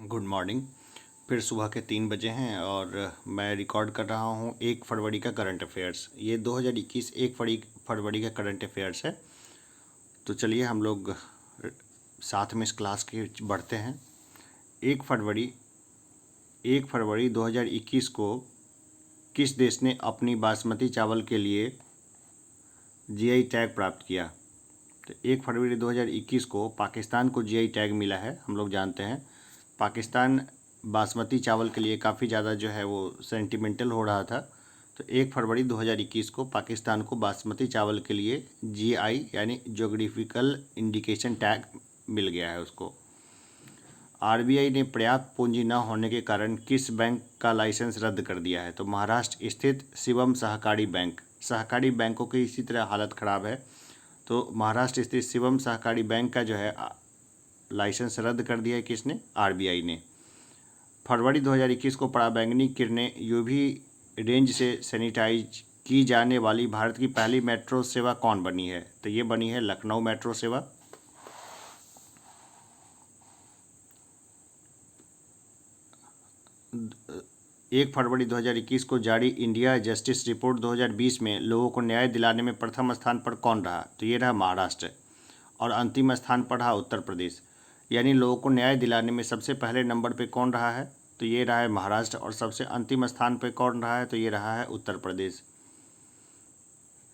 Good morning. फिर सुबह के 3 बजे हैं और मैं रिकॉर्ड कर रहा हूँ 1 फरवरी का करंट अफेयर्स। ये 2021 1 फरवरी का करंट अफेयर्स है। तो चलिए हम लोग साथ में इस क्लास के बढ़ते हैं। 1 फरवरी 1 फरवरी 2021 को किस देश ने अपनी बासमती चावल के लिए जीआई टैग प्राप्त किया? तो 1 फरवरी 2021 को पाकिस्तान को जीआई टैग मिला है। हम लोग जानते हैं पाकिस्तान बासमती चावल के लिए काफ़ी ज़्यादा जो है वो सेंटिमेंटल हो रहा था। तो 1 फरवरी 2021 को पाकिस्तान को बासमती चावल के लिए जीआई यानी ज्योग्राफिकल इंडिकेशन टैग मिल गया है उसको। आरबीआई ने पर्याप्त पूंजी न होने के कारण किस बैंक का लाइसेंस रद्द कर दिया है? तो महाराष्ट्र स्थित शिवम सहकारी बैंक। सहकारी बैंकों की इसी तरह हालत ख़राब है, तो महाराष्ट्र स्थित शिवम सहकारी बैंक का जो है लाइसेंस रद्द कर दिया है किसने? आरबीआई ने। फरवरी 2021 को पराबैंगनी किरणें यूवी रेंज से सैनिटाइज की जाने वाली भारत की पहली मेट्रो सेवा कौन बनी है? तो ये बनी है लखनऊ मेट्रो सेवा। एक फरवरी 2021 को जारी इंडिया जस्टिस रिपोर्ट 2020 में लोगों को न्याय दिलाने में प्रथम स्थान पर कौन रहा? तो ये रहा महाराष्ट्र और अंतिम स्थान पर रहा उत्तर प्रदेश। यानी लोगों को न्याय दिलाने में सबसे पहले नंबर पे कौन रहा है? तो ये रहा है महाराष्ट्र और सबसे अंतिम स्थान पे कौन रहा है? तो ये रहा है उत्तर प्रदेश।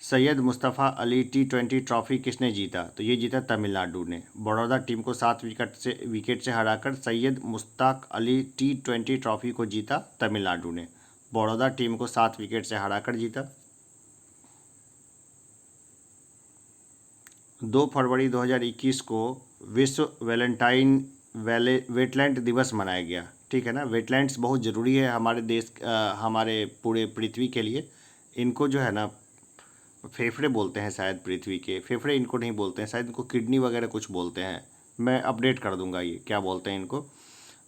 सैयद मुस्तफ़ा अली T20 ट्रॉफी किसने जीता? तो ये जीता तमिलनाडु ने। बड़ौदा टीम को 7 विकेट से हराकर सैयद मुश्ताक अली T20 ट्रॉफी को जीता तमिलनाडु ने। बड़ौदा टीम को 7 विकेट से हराकर जीता। 2 फरवरी 2021 को विश्व वेटलैंड दिवस मनाया गया। ठीक है ना। वेटलैंड्स बहुत ज़रूरी है हमारे देश हमारे पूरे पृथ्वी के लिए। इनको जो है ना फेफड़े बोलते हैं शायद, पृथ्वी के फेफड़े इनको नहीं बोलते हैं शायद, इनको किडनी वगैरह कुछ बोलते हैं। मैं अपडेट कर दूंगा ये क्या बोलते हैं इनको।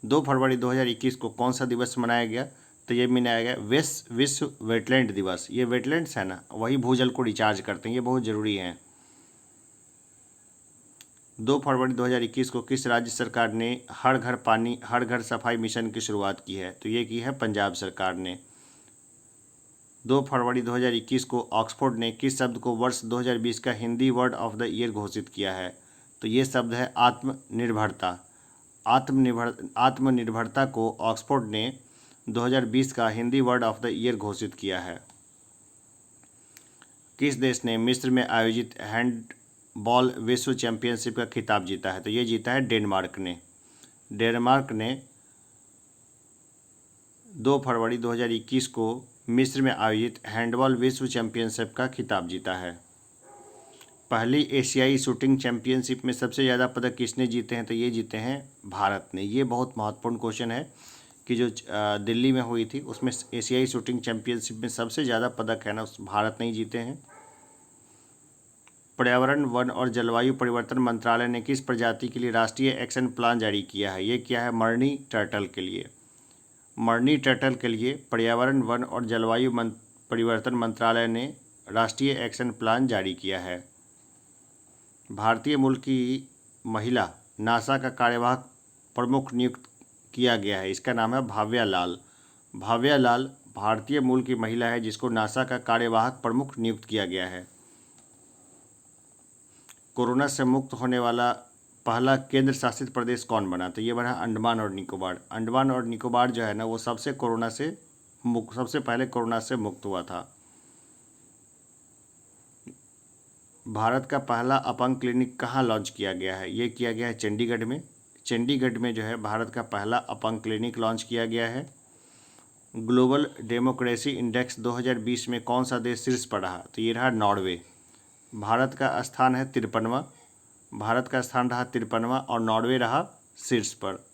2 फरवरी 2021 को कौन सा दिवस मनाया गया? तो ये मनाया गया विश्व वेटलैंड दिवस। ये वेटलैंड्स है ना, वही भूजल को रिचार्ज करते हैं, ये बहुत ज़रूरी हैं। 2 फरवरी 2021 को किस राज्य सरकार ने हर घर पानी हर घर सफाई मिशन की शुरुआत की है? तो ये की है पंजाब सरकार ने। 2 फरवरी 2021 को ऑक्सफोर्ड ने किस शब्द को वर्ष 2020 का Hindi word of the year घोषित किया है? तो ये शब्द है आत्मनिर्भरता। आत्मनिर्भरता को ऑक्सफोर्ड ने 2020 का Hindi word of the year घोषित किया है। किस देश ने मिस्र में आयोजित हैंडबॉल विश्व चैंपियनशिप का खिताब जीता है? तो ये जीता है डेनमार्क ने। डेनमार्क ने 2 फरवरी 2021 को मिस्र में आयोजित हैंडबॉल विश्व चैंपियनशिप का खिताब जीता है। पहली एशियाई शूटिंग चैंपियनशिप में सबसे ज़्यादा पदक किसने जीते हैं? तो ये जीते हैं भारत ने। ये बहुत महत्वपूर्ण क्वेश्चन है कि जो दिल्ली में हुई थी उसमें एशियाई शूटिंग चैंपियनशिप में सबसे ज़्यादा पदक है ना, उस भारत ने ही जीते हैं। पर्यावरण वन और जलवायु परिवर्तन मंत्रालय ने किस प्रजाति के लिए राष्ट्रीय एक्शन प्लान जारी किया है? ये क्या है? मर्नी टर्टल के लिए। मर्नी टर्टल के लिए पर्यावरण वन और जलवायु परिवर्तन मंत्रालय ने राष्ट्रीय एक्शन प्लान जारी किया है। भारतीय मूल की महिला नासा का कार्यवाहक प्रमुख नियुक्त किया गया है। इसका नाम है भाव्या लाल। भाव्या लाल भारतीय मूल की महिला है जिसको नासा का कार्यवाहक प्रमुख नियुक्त किया गया है। कोरोना से मुक्त होने वाला पहला केंद्र शासित प्रदेश कौन बना? तो ये बना अंडमान और निकोबार। अंडमान और निकोबार जो है ना वो सबसे पहले कोरोना से मुक्त हुआ था। भारत का पहला अपंग क्लिनिक कहाँ लॉन्च किया गया है? ये किया गया है चंडीगढ़ में। चंडीगढ़ में जो है भारत का पहला अपंग क्लिनिक लॉन्च किया गया है। ग्लोबल डेमोक्रेसी इंडेक्स 2020 में कौन सा देश शीर्ष पर रहा? तो ये रहा नॉर्वे। भारत का स्थान है 53वां। भारत का स्थान रहा 53वां और नॉर्वे रहा शीर्ष पर।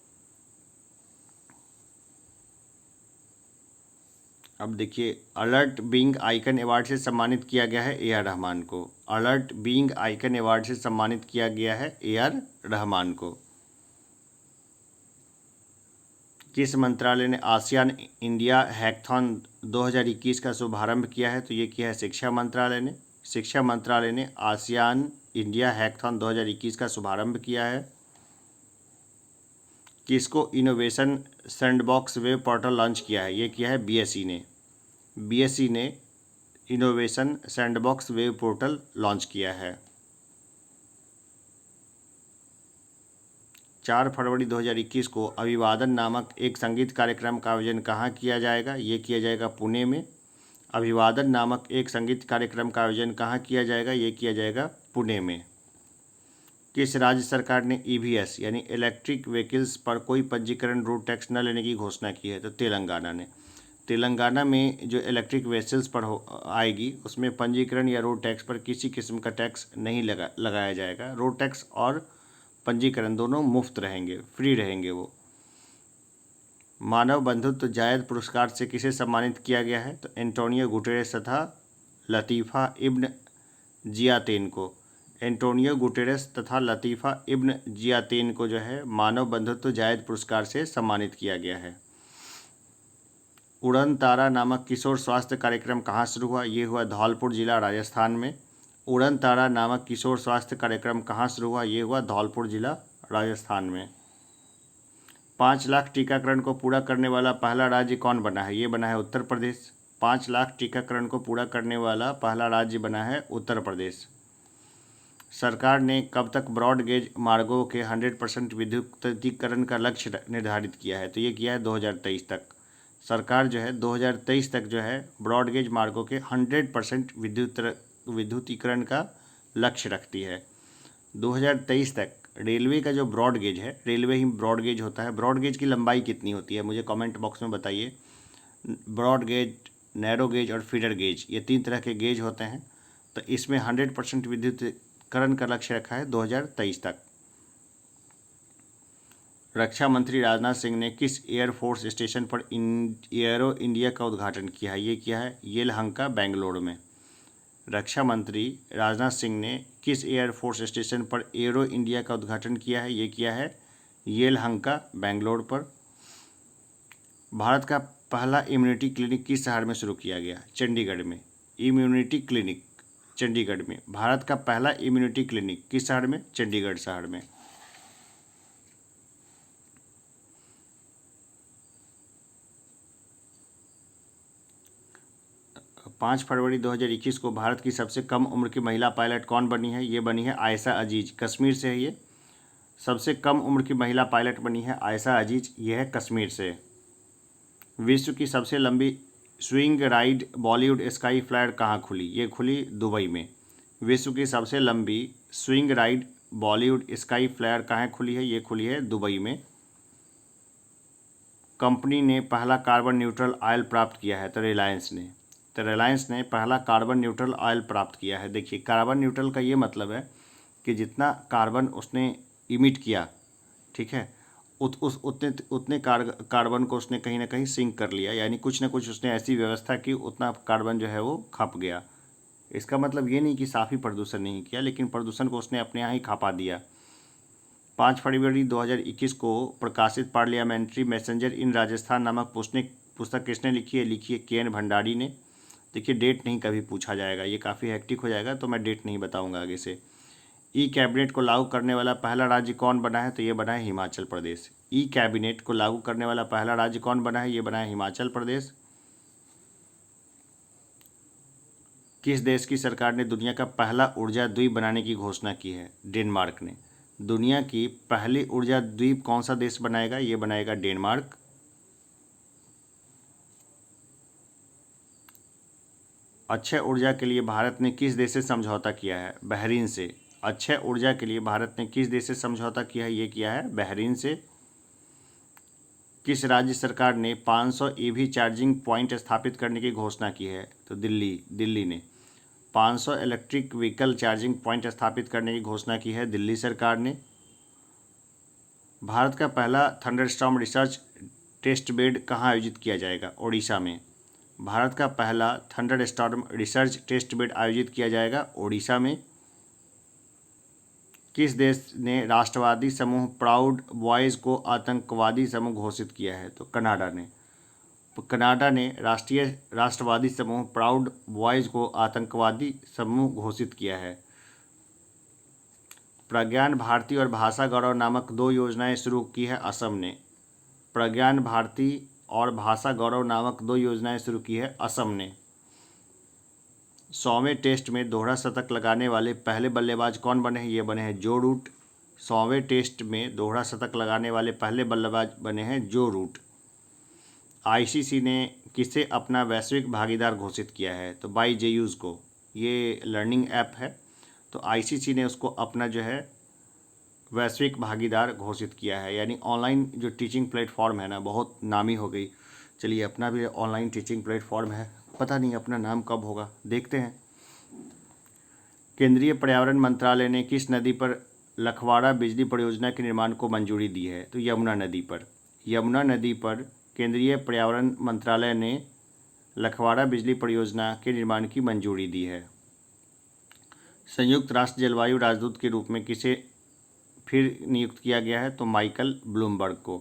अब देखिए, अलर्ट बीइंग आइकन अवार्ड से सम्मानित किया गया है ए आर रहमान को। अलर्ट बीइंग आइकन अवार्ड से सम्मानित किया गया है ए आर रहमान को। किस मंत्रालय ने आसियान इंडिया हैकथॉन 2021 का शुभारंभ किया है? तो ये किया है शिक्षा मंत्रालय ने। शिक्षा मंत्रालय ने आसियान इंडिया हैकथॉन 2021 का शुभारंभ किया है। किसको innovation sandbox web portal launch किया है? ये किया है बीएसई ने। बीएसई ने innovation sandbox web portal launch किया है। 4 फरवरी 2021 को अभिवादन नामक एक संगीत कार्यक्रम का आयोजन कहाँ किया जाएगा? ये किया जाएगा पुणे में। अभिवादन नामक एक संगीत कार्यक्रम का आयोजन कहाँ किया जाएगा? ये किया जाएगा पुणे में। किस राज्य सरकार ने ईवीएस यानी इलेक्ट्रिक व्हीकल्स पर कोई पंजीकरण रोड टैक्स न लेने की घोषणा की है? तो तेलंगाना ने। तेलंगाना में जो इलेक्ट्रिक व्हीकल्स पर आएगी उसमें पंजीकरण या रोड टैक्स पर किसी किस्म का टैक्स नहीं लगाया जाएगा। रोड टैक्स और पंजीकरण दोनों मुफ्त रहेंगे, फ्री रहेंगे वो। मानव बंधुत्व जायद पुरस्कार से किसे सम्मानित किया गया है? तो एंटोनियो गुटेरेस तथा लतीफ़ा इब्न जियातेन को। एंटोनियो गुटेरेस तथा लतीफ़ा इब्न जियातेन को जो है मानव बंधुत्व जायद पुरस्कार से सम्मानित किया गया है। उड़न तारा नामक किशोर स्वास्थ्य कार्यक्रम कहाँ शुरू हुआ? ये हुआ धौलपुर जिला राजस्थान में। उड़न तारा नामक किशोर स्वास्थ्य कार्यक्रम कहाँ शुरू हुआ? ये हुआ धौलपुर जिला राजस्थान में। 5 लाख टीकाकरण को पूरा करने वाला पहला राज्य कौन बना है? ये बना है उत्तर प्रदेश। 5 लाख टीकाकरण को पूरा करने वाला पहला राज्य बना है उत्तर प्रदेश। सरकार ने कब तक ब्रॉड गेज मार्गों के 100% विद्युतीकरण का लक्ष्य निर्धारित किया है? तो ये किया है 2023 तक। सरकार जो है 2023 तक जो है ब्रॉड गेज मार्गों के 100% विद्युतीकरण का लक्ष्य रखती है। 2023 तक रेलवे का जो ब्रॉड गेज है, रेलवे ही ब्रॉड गेज होता है। ब्रॉड गेज की लंबाई कितनी होती है? मुझे कमेंट बॉक्स में बताइए। ब्रॉड गेज, नैरो गेज और फीडर गेज, ये 3 तरह के गेज होते हैं। तो इसमें 100% विद्युतीकरण का लक्ष्य रखा है 2023 तक। रक्षा मंत्री राजनाथ सिंह ने किस एयरफोर्स स्टेशन पर एयरो इंडिया का उद्घाटन किया है? ये किया है येलहंका, बेंगलोर में। रक्षा मंत्री राजनाथ सिंह ने किस एयरफोर्स स्टेशन पर एरो इंडिया का उद्घाटन किया है? ये किया है येलहंका, बेंगलोर पर। भारत का पहला इम्यूनिटी क्लिनिक किस शहर में शुरू किया गया? चंडीगढ़ में। इम्यूनिटी क्लिनिक चंडीगढ़ में। भारत का पहला इम्यूनिटी क्लिनिक किस शहर में? चंडीगढ़ शहर में। 5 फरवरी 2021 को भारत की सबसे कम उम्र की महिला पायलट कौन बनी है? ये बनी है आयशा अजीज, कश्मीर से है ये। सबसे कम उम्र की महिला पायलट बनी है आयशा अजीज, ये है कश्मीर से। विश्व की सबसे लंबी swing ride Bollywood sky flyer कहाँ खुली? ये खुली दुबई में। विश्व की सबसे लंबी swing ride Bollywood sky flyer कहाँ खुली है? ये खुली है दुबई में। कंपनी ने पहला कार्बन न्यूट्रल ऑयल प्राप्त किया है? तो रिलायंस ने पहला कार्बन न्यूट्रल ऑयल प्राप्त किया है। देखिए, कार्बन न्यूट्रल का ये मतलब है कि जितना कार्बन उसने इमिट किया, ठीक है, उतने कार्बन को उसने कहीं ना कहीं सिंक कर लिया, यानी कुछ ना कुछ उसने ऐसी व्यवस्था की उतना कार्बन जो है वो खप गया। इसका मतलब ये नहीं कि साफ़ ही प्रदूषण नहीं किया, लेकिन प्रदूषण को उसने अपने यहाँ ही खपा दिया। 5 फरवरी 2021 को प्रकाशित पार्लियामेंट्री मैसेंजर इन राजस्थान नामक पुस्तक किसने लिखी है? लिखी है के.एन. भंडारी ने। देखिए, डेट नहीं कभी पूछा जाएगा, ये काफ़ी हेक्टिक हो जाएगा, तो मैं डेट नहीं बताऊंगा आगे से। ई कैबिनेट को लागू करने वाला पहला राज्य कौन बना है? तो ये बना है हिमाचल प्रदेश। ई कैबिनेट को लागू करने वाला पहला राज्य कौन बना है? ये बना है हिमाचल प्रदेश। किस देश की सरकार ने दुनिया का पहला ऊर्जा द्वीप बनाने की घोषणा की है? डेनमार्क ने। दुनिया की पहली ऊर्जा द्वीप कौन सा देश बनाएगा? ये बनाएगा डेनमार्क। अक्षय ऊर्जा के लिए भारत ने किस देश से समझौता किया है? बहरीन से। अक्षय ऊर्जा के लिए भारत ने किस देश से समझौता किया है? ये किया है बहरीन से। किस राज्य सरकार ने 500 ईवी चार्जिंग पॉइंट स्थापित करने की घोषणा की है? तो दिल्ली ने 500 इलेक्ट्रिक व्हीकल चार्जिंग पॉइंट स्थापित करने की घोषणा की है दिल्ली सरकार ने। भारत का पहला थंडरस्टॉर्म रिसर्च टेस्ट बेड कहाँ आयोजित किया जाएगा? ओडिशा में। भारत का पहला थंडरस्टॉर्म रिसर्च टेस्ट बेड आयोजित किया जाएगा ओडिशा में। किस देश ने राष्ट्रवादी समूह प्राउड बॉयज़ को आतंकवादी समूह घोषित किया है? तो कनाडा ने। कनाडा ने राष्ट्रवादी समूह प्राउड बॉयज़ को आतंकवादी समूह घोषित किया है। प्रज्ञान भारती और भाषा गौरव नामक 2 योजनाएं शुरू की है असम ने। प्रज्ञान भारती और भाषा गौरव नामक 2 योजनाएं शुरू की है असम ने। 100वें टेस्ट में दोहरा शतक लगाने वाले पहले बल्लेबाज कौन बने हैं? ये बने हैं जो रूट। 100वें टेस्ट में दोहरा शतक लगाने वाले पहले बल्लेबाज बने हैं जो रूट। आईसीसी ने किसे अपना वैश्विक भागीदार घोषित किया है? तो बाईजेयूज़ को। ये लर्निंग ऐप है, तो आईसीसी ने उसको अपना जो है वैश्विक भागीदार घोषित किया है। यानी ऑनलाइन जो टीचिंग प्लेटफॉर्म है ना, बहुत नामी हो गई। चलिए, अपना भी ऑनलाइन टीचिंग प्लेटफॉर्म है, पता नहीं अपना नाम कब होगा, देखते हैं। केंद्रीय पर्यावरण मंत्रालय ने किस नदी पर लखवाड़ा बिजली परियोजना के निर्माण को मंजूरी दी है? तो यमुना नदी पर। यमुना नदी पर केंद्रीय पर्यावरण मंत्रालय ने लखवाड़ा बिजली परियोजना के निर्माण की मंजूरी दी है। संयुक्त राष्ट्र जलवायु राजदूत के रूप में किसे फिर नियुक्त किया गया है? तो माइकल ब्लूमबर्ग को।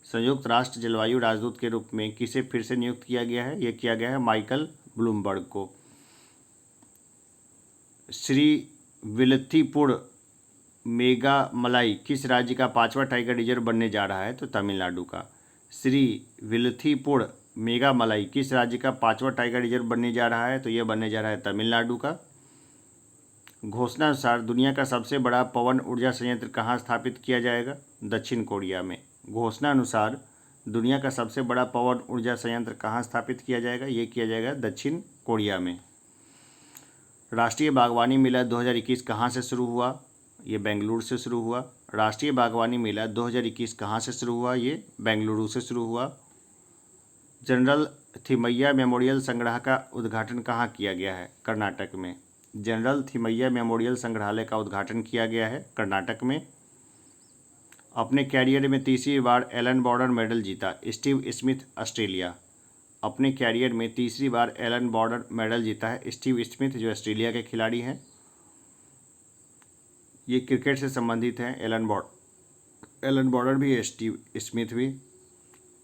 संयुक्त राष्ट्र जलवायु राजदूत के रूप में किसे फिर से नियुक्त किया गया है? ये किया गया है माइकल ब्लूमबर्ग को। श्री विल्थिपुर मेघामलाई किस राज्य का 5वां टाइगर रिजर्व बनने जा रहा है? तो तमिलनाडु का। श्री विल्थिपुर मेघामलाई किस राज्य का 5वां टाइगर रिजर्व बनने जा रहा है? तो यह बनने जा रहा है तमिलनाडु का। घोषणा अनुसार दुनिया का सबसे बड़ा पवन ऊर्जा संयंत्र कहाँ स्थापित किया जाएगा? दक्षिण कोरिया में। घोषणा अनुसार दुनिया का सबसे बड़ा पवन ऊर्जा संयंत्र कहाँ स्थापित किया जाएगा? ये किया जाएगा दक्षिण कोरिया में। राष्ट्रीय बागवानी मेला 2021 कहाँ से शुरू हुआ? ये बेंगलुरु से शुरू हुआ। राष्ट्रीय बागवानी मेला 2021 कहाँ से शुरू हुआ? ये बेंगलुरु से शुरू हुआ। जनरल थिमैया मेमोरियल संग्रह का उद्घाटन कहाँ किया गया है? कर्नाटक में। जनरल थिमैया मेमोरियल संग्रहालय का उद्घाटन किया गया है कर्नाटक में। अपने कैरियर में तीसरी बार एलन बॉर्डर मेडल जीता स्टीव स्मिथ ऑस्ट्रेलिया। अपने कैरियर में तीसरी बार एलन बॉर्डर मेडल जीता है स्टीव स्मिथ, जो ऑस्ट्रेलिया के खिलाड़ी हैं। ये क्रिकेट से संबंधित हैं। एलन बॉर्डर भी, स्टीव स्मिथ भी।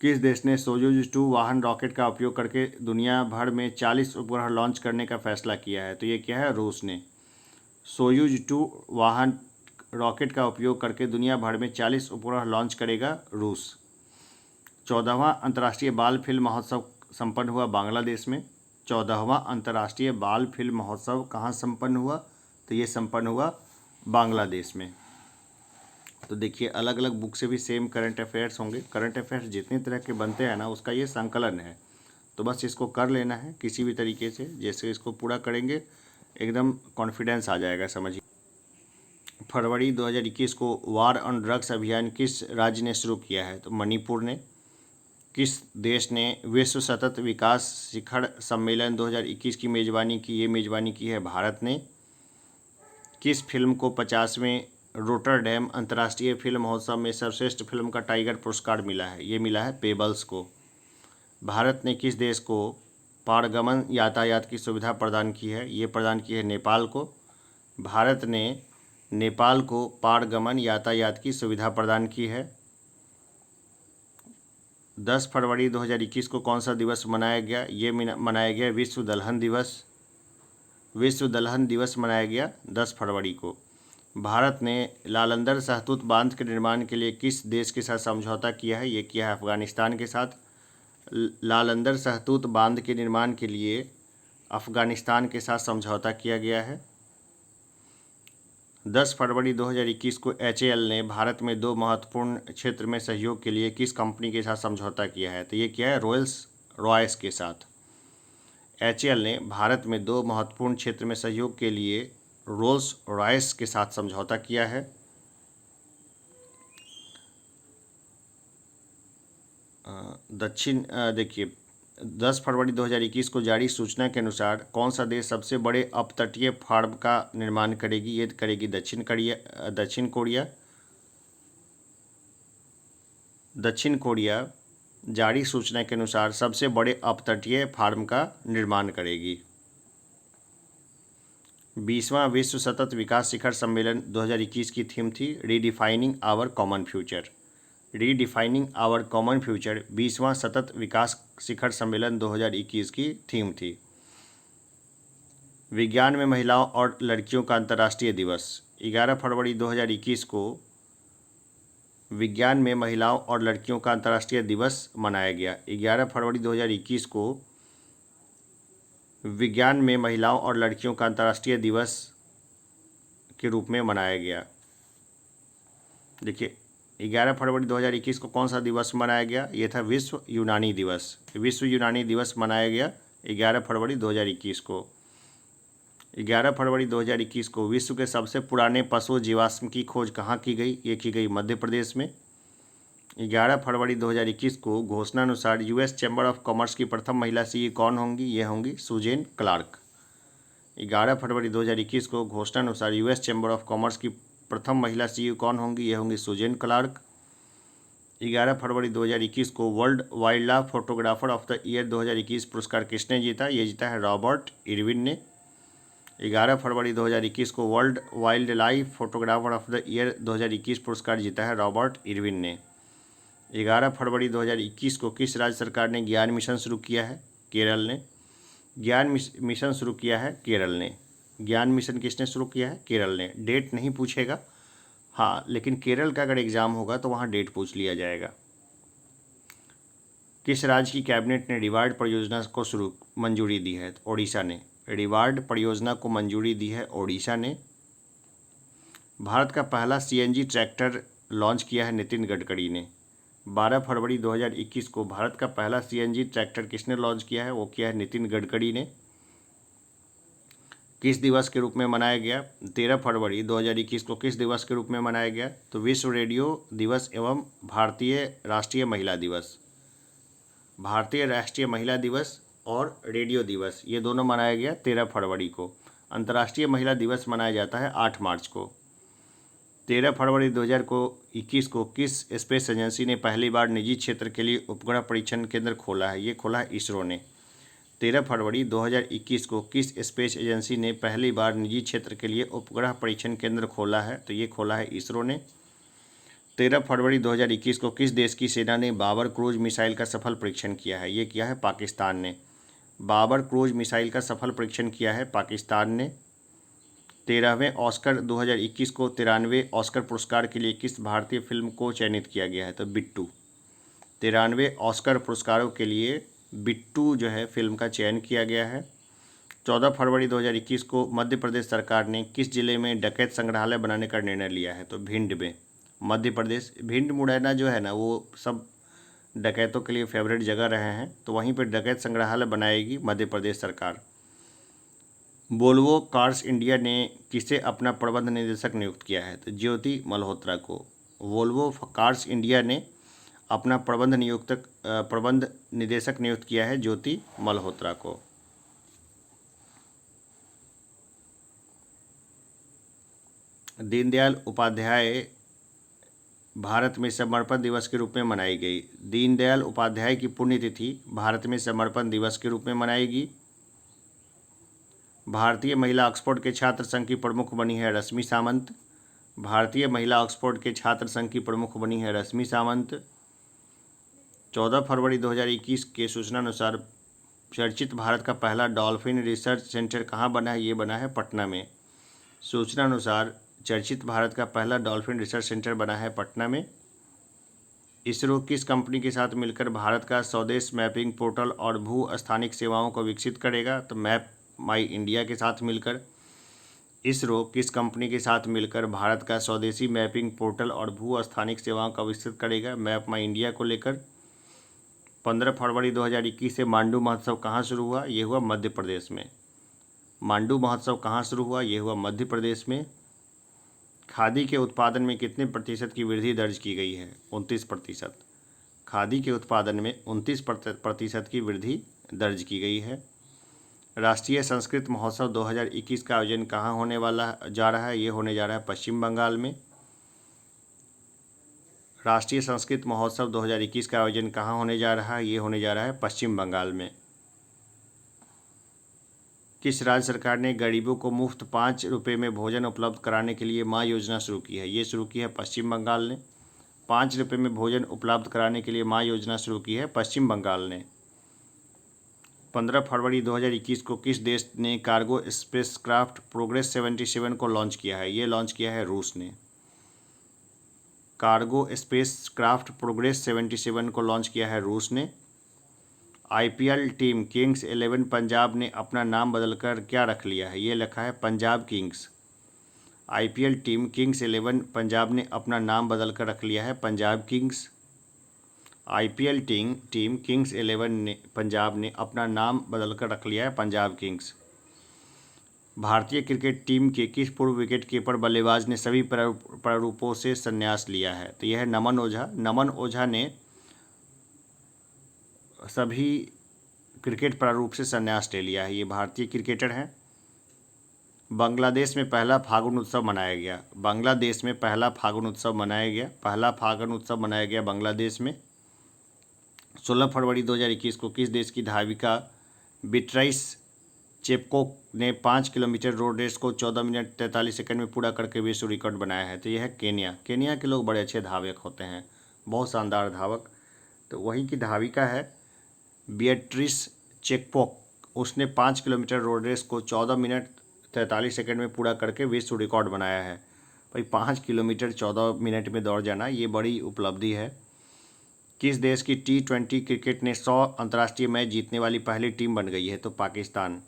किस देश ने सोयूज 2 वाहन रॉकेट का उपयोग करके दुनिया भर में 40 उपग्रह लॉन्च करने का फैसला किया है? तो ये क्या है? रूस ने। सोयूज 2 वाहन रॉकेट का उपयोग करके दुनिया भर में 40 उपग्रह लॉन्च करेगा रूस। 14वां अंतर्राष्ट्रीय बाल फिल्म महोत्सव संपन्न हुआ बांग्लादेश में। 14वां अंतर्राष्ट्रीय बाल फिल्म महोत्सव कहाँ संपन्न हुआ? तो ये संपन्न हुआ बांग्लादेश में। तो देखिए, अलग अलग बुक से भी सेम करंट अफेयर्स होंगे। करंट अफेयर्स जितने तरह के बनते हैं ना, उसका ये संकलन है। तो बस इसको कर लेना है किसी भी तरीके से। जैसे इसको पूरा करेंगे एकदम कॉन्फिडेंस आ जाएगा, समझिए। फरवरी 2021 को वार ऑन ड्रग्स अभियान किस राज्य ने शुरू किया है? तो मणिपुर ने। किस देश ने विश्व सतत विकास शिखर सम्मेलन 2021 की मेज़बानी की? ये मेज़बानी की है भारत ने। किस फिल्म को 50वें रोटरडैम अंतर्राष्ट्रीय फिल्म महोत्सव में सर्वश्रेष्ठ फिल्म का टाइगर पुरस्कार मिला है? ये मिला है पेबल्स को। भारत ने किस देश को पारगमन यातायात की सुविधा प्रदान की है? ये प्रदान की है नेपाल को। भारत ने नेपाल को पारगमन यातायात की सुविधा प्रदान की है। 10 फरवरी 2021 को कौन सा दिवस मनाया गया? ये मनाया गया विश्व दलहन दिवस। विश्व दलहन दिवस मनाया गया 10 फरवरी को। भारत ने लालंदर सहतूत बांध के निर्माण के लिए किस देश के साथ समझौता किया है? ये किया है अफगानिस्तान के साथ। लालंदर सहतूत बांध के निर्माण के लिए अफगानिस्तान के साथ समझौता किया गया है। 10 फरवरी 2021 को HAL ने भारत में 2 महत्वपूर्ण क्षेत्र में सहयोग के लिए किस कंपनी के साथ समझौता किया है? तो ये किया है रोल्स रॉयस के साथ। HAL ने भारत में 2 महत्वपूर्ण क्षेत्र में सहयोग के लिए रोल्स रॉयस के साथ समझौता किया है। देखिए, 10 फरवरी 2021 को जारी सूचना के अनुसार कौन सा देश सबसे बड़े अपतटीय फार्म का निर्माण करेगी? ये करेगी दक्षिण कोरिया। दक्षिण कोरिया जारी सूचना के अनुसार सबसे बड़े अपतटीय फार्म का निर्माण करेगी। 20वां विश्व सतत विकास शिखर सम्मेलन 2021 की थीम थी redefining our common future. Redefining our common future 20वां सतत विकास शिखर सम्मेलन 2021 की थीम थी। विज्ञान में महिलाओं और लड़कियों का अंतर्राष्ट्रीय दिवस 11 फरवरी 2021 को विज्ञान में महिलाओं और लड़कियों का अंतर्राष्ट्रीय दिवस मनाया गया। 11 फरवरी 2021 को विज्ञान में महिलाओं और लड़कियों का अंतर्राष्ट्रीय दिवस के रूप में मनाया गया। देखिए 11 फरवरी 2021 को कौन सा दिवस मनाया गया? ये था विश्व यूनानी दिवस। विश्व यूनानी दिवस मनाया गया 11 फरवरी 2021 को। 11 फरवरी 2021 को विश्व के सबसे पुराने पशु जीवाश्म की खोज कहाँ की गई? ये की गई मध्य प्रदेश में। 11 फरवरी 2021 को घोषणानुसार यूएस चैम्बर ऑफ कॉमर्स की प्रथम महिला सीईओ कौन होंगी? ये होंगी सुजेन क्लार्क। 11 फरवरी 2021 को घोषणानुसार यूएस चैम्बर ऑफ कॉमर्स की प्रथम महिला सीईओ कौन होंगी? ये होंगी सुजेन क्लार्क। 11 फरवरी 2021 को world wild life photographer of the year 2021 पुरस्कार किसने जीता? ये जीता है रॉबर्ट इरविन ने। 11 फरवरी 2021 को world wild life photographer of the year 2021 पुरस्कार जीता है रॉबर्ट इरविन ने। 11 फरवरी 2021 को किस राज्य सरकार ने ज्ञान मिशन शुरू किया है? केरल ने। ज्ञान मिशन शुरू किया है केरल ने। ज्ञान मिशन किसने शुरू किया है? केरल ने। डेट नहीं पूछेगा, हाँ, लेकिन केरल का अगर एग्जाम होगा तो वहाँ डेट पूछ लिया जाएगा। किस राज्य की कैबिनेट ने रिवार्ड परियोजना को मंजूरी दी है? ओडिशा ने। रिवार्ड परियोजना को मंजूरी दी है ओडिशा ने। भारत का पहला सीएनजी ट्रैक्टर लॉन्च किया है नितिन गडकरी ने। 12 फरवरी 2021 को भारत का पहला सीएनजी ट्रैक्टर किसने लॉन्च किया है? वो किया है नितिन गडकरी ने। किस दिवस के रूप में मनाया गया? 13 फरवरी 2021 को किस दिवस के रूप में मनाया गया? तो विश्व रेडियो दिवस एवं भारतीय राष्ट्रीय महिला दिवस। भारतीय राष्ट्रीय महिला दिवस और रेडियो दिवस ये दोनों मनाया गया 13 फरवरी को। अंतर्राष्ट्रीय महिला दिवस मनाया जाता है 8 मार्च को। 13 फरवरी 2021 को किस स्पेस एजेंसी ने पहली बार निजी क्षेत्र के लिए उपग्रह परीक्षण केंद्र खोला है? ये खोला है इसरो ने। 13 फरवरी 2021 को किस स्पेस एजेंसी ने पहली बार निजी क्षेत्र के लिए उपग्रह परीक्षण केंद्र खोला है? तो ये खोला है इसरो ने। 13 फरवरी 2021 को किस देश की सेना ने बाबर क्रूज मिसाइल का सफल परीक्षण किया है? ये किया है पाकिस्तान ने। बाबर क्रूज मिसाइल का सफल परीक्षण किया है पाकिस्तान ने। 13वें ऑस्कर 2021 को 93वें ऑस्कर पुरस्कार के लिए किस भारतीय फिल्म को चयनित किया गया है? तो बिट्टू। 93वें ऑस्कर पुरस्कारों के लिए बिट्टू जो है फिल्म का चयन किया गया है। 14 फरवरी 2021 को मध्य प्रदेश सरकार ने किस जिले में डकैत संग्रहालय बनाने का निर्णय लिया है? तो भिंड में। मध्य प्रदेश भिंड मुरैना जो है ना वो सब डकैतों के लिए फेवरेट जगह रहे हैं, तो वहीं पर डकैत संग्रहालय बनाएगी मध्य प्रदेश सरकार। वोल्वो कार्स इंडिया ने किसे अपना प्रबंध निदेशक नियुक्त किया है? तो ज्योति मल्होत्रा को। वोल्वो कार्स इंडिया ने अपना प्रबंध निदेशक नियुक्त किया है ज्योति मल्होत्रा को। दीनदयाल उपाध्याय भारत में समर्पण दिवस के रूप में मनाई गई। दीनदयाल उपाध्याय की पुण्यतिथि भारत में समर्पण दिवस के रूप में मनाएगी। भारतीय महिला ऑक्सफोर्ड के छात्र संघ की प्रमुख बनी है रश्मि सामंत। भारतीय महिला ऑक्सफोर्ड के छात्र संघ की प्रमुख बनी है रश्मि सामंत। 14 फरवरी 2021 के सूचना अनुसार चर्चित भारत का पहला डॉल्फिन रिसर्च सेंटर कहाँ बना है? ये बना है पटना में। सूचना अनुसार चर्चित भारत का पहला डॉल्फिन रिसर्च सेंटर बना है पटना में। इसरो किस कंपनी के साथ मिलकर भारत का स्वदेश मैपिंग पोर्टल और भू स्थानिक सेवाओं को विकसित करेगा? तो मैप माई इंडिया के साथ मिलकर। इसरो किस कंपनी के साथ मिलकर भारत का स्वदेशी मैपिंग पोर्टल और भू स्थानिक सेवाओं का विकसित करेगा? मैप माई इंडिया को लेकर। 15 फरवरी 2021 से मांडू महोत्सव कहाँ शुरू हुआ? ये हुआ मध्य प्रदेश में। मांडू महोत्सव कहाँ शुरू हुआ? ये हुआ मध्य प्रदेश में। खादी के उत्पादन में कितने प्रतिशत की वृद्धि दर्ज की गई है? 29%। खादी के उत्पादन में 29% की वृद्धि दर्ज की गई है। राष्ट्रीय संस्कृत महोत्सव 2021 का आयोजन कहाँ होने जा रहा है? ये होने जा रहा है पश्चिम बंगाल में। राष्ट्रीय संस्कृत महोत्सव 2021 का आयोजन कहाँ होने जा रहा है? ये होने जा रहा है पश्चिम बंगाल में। किस राज्य सरकार ने गरीबों को मुफ्त 5 रुपये में भोजन उपलब्ध कराने के लिए माँ योजना शुरू की है? ये शुरू की है पश्चिम बंगाल ने। 5 रुपये में भोजन उपलब्ध कराने के लिए माँ योजना शुरू की है पश्चिम बंगाल ने। 15 फरवरी 2021 को किस देश ने कार्गो स्पेसक्राफ्ट प्रोग्रेस 77 को लॉन्च किया है? ये लॉन्च किया है रूस ने। कार्गो स्पेसक्राफ्ट प्रोग्रेस 77 को लॉन्च किया है रूस ने। आईपीएल टीम किंग्स 11 पंजाब ने अपना नाम बदलकर क्या रख लिया है? ये लिखा है Punjab Kings. IPL team Kings 11 Punjab ने अपना नाम बदलकर रख लिया है Punjab Kings. IPL team Kings 11 ने पंजाब ने अपना नाम बदलकर रख लिया है पंजाब किंग्स। भारतीय क्रिकेट टीम के किस पूर्व विकेट कीपर बल्लेबाज ने सभी प्रारूपों से संन्यास लिया है? तो यह है नमन ओझा। नमन ओझा ने सभी क्रिकेट प्रारूप से संन्यास ले लिया है। ये भारतीय क्रिकेटर हैं। बांग्लादेश में पहला फागुन उत्सव मनाया गया। बांग्लादेश में पहला फागुन उत्सव मनाया गया। पहला फागुन उत्सव मनाया गया बांग्लादेश में। 16 फरवरी 2021 को किस देश की धाविका बीट्राइस चेपकोक ने 5 किलोमीटर रोड रेस को 14 मिनट 43 सेकंड में पूरा करके विश्व रिकॉर्ड बनाया है? तो यह है केन्या। केन्या के लोग बड़े अच्छे धावक होते हैं, बहुत शानदार धावक। तो वहीं की धाविका है बीट्राइस चेपकोक। उसने 5 किलोमीटर रोड रेस को 14 मिनट 43 सेकंड में पूरा करके विश्व रिकॉर्ड बनाया है। भाई 5 किलोमीटर 14 मिनट में दौड़ जाना, ये बड़ी उपलब्धि है। किस देश की T20 क्रिकेट ने 100 अंतर्राष्ट्रीय मैच जीतने वाली पहली टीम बन गई है? तो पाकिस्तान।